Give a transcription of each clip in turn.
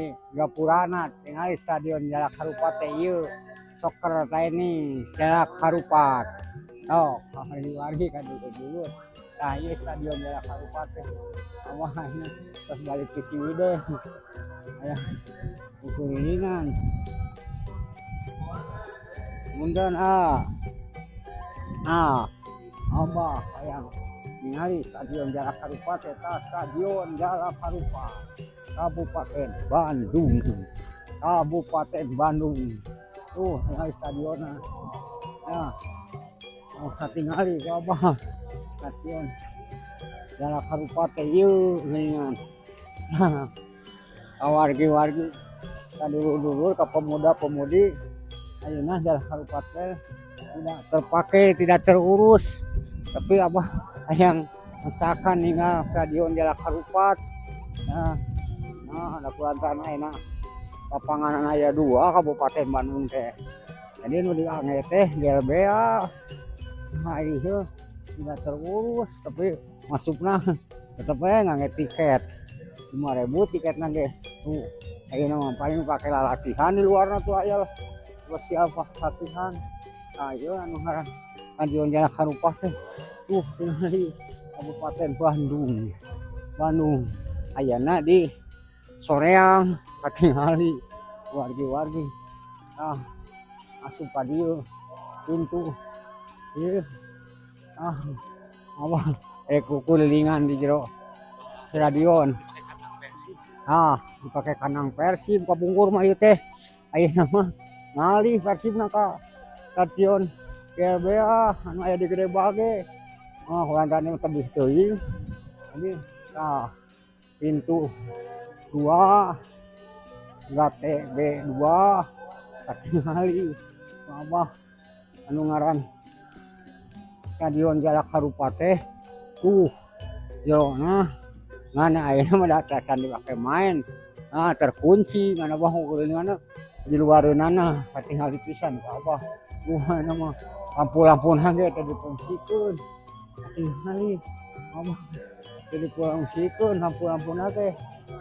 di Gapurana tinggal stadion Jalak Harupat ieu soccer ini Jalak Harupat. Oh, wargi kan dulu. Nah, ieu stadion Jalak Harupat teh. Awalnya pas balik ke Ciwidey. Aya ukuringan. Mundan Abah sayang ningali stadion Jalak Harupat eta stadion Jalak Harupat Kabupaten Bandung. Kabupaten Bandung. Tuh, ningali stadionnya. Ya. Oh, satingali ka Abah. Stadion Jalak Harupat ieu geuningan. Wargi-wargi kadulur-dulur ka pemuda-pemudi ayeuna Jalak Harupat teh tidak terpakai, tidak terurus. Tapi Abah yang misalkan ninggal stadion Jalak Harupat. Ada kulantaran ayeuna lapangan aya 2 Kabupaten Bandung teh. Jadi nu diange teh GLBA. Nah, ieu tidak terurus tapi masukna tetep we ngange tiket. 5.000 tiketna ge. Tuh, ayeuna mah paling pake latihan di luarna tuh aya siapa latihan. Nah, ieu anu ngaran stadion Jalak Harupat teh. Tuh, di Kabupaten Bandung. Ayeuna di soreang katingali wargi-wargi. Asup ka dieu pintu ieu. Abah kulilingan di jero stadion. Dipake kandang Persib kabungkur mah ieu teh. Ayeuna mah ngalih Persibna ka stadion GLBA anu aya di Gede Bage. Kulantaran tebih teuing. Jadi pintu 2 GTB 2 katingali Abah anu ngaran stadion Jalak Harupat teh. Tuh, jerona ngan ayeuna mah da can dipake main. Terkunci ngan Abah ngukuringanna di luareunana katingali pisan ka Abah. Ayeuna mah lampu-lampuna ge teh dipungsikeun. Katingali Abah teh dipungsikeun lampu-lampuna teh.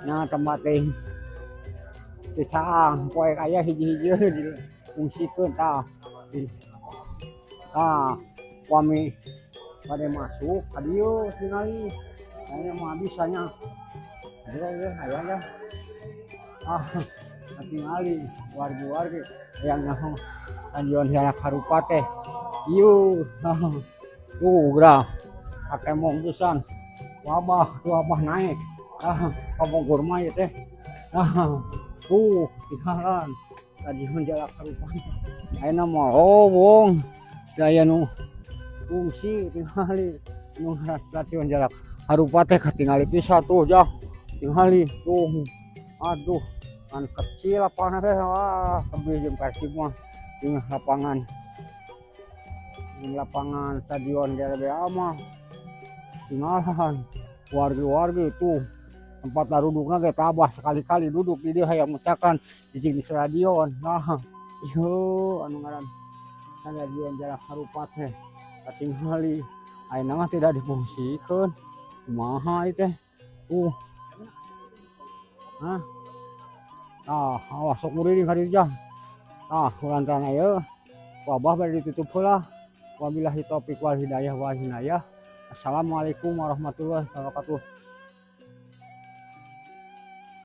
Nya tempat teh pisaang poek aya hiji-hiji dipungsikeun tah. Wami pada masuk ka dieu tingali. Aya mah bisanya. Aya. Tingali wargi-wargi yang naon stadion Jalak Harupat teh. Ieu tuh grah pake mong pisan. Abah naik. Kabungkur mah ieu teh. Tuh tinggalan stadion Jalak Harupat. Ayeuna mah wong daya nu fungsi tingali nu stadion Jalak Harupat teh katingali pisan tuh jah. Tingali tuh. Aduh, kan kecil lapangan teh. Tebih jeung Persib mah jeung lapangan stadion GLBA mah tinggalan wargi-wargi tuh. Tempat dudukna ge tabah sekali-kali duduk di dieu hayang misalkan di stadion. Ieu anu ngaran stadion Jalak Harupat teh katingali ayeuna mah tidak dipungsikeun. Kumaha ieu teh? Awas sok muriding ka dieu jah. Kulantaran ayeuna ku Abah bade ditutup heula. Wabillahi taufik wal hidayah. Assalamualaikum warahmatullahi wabarakatuh.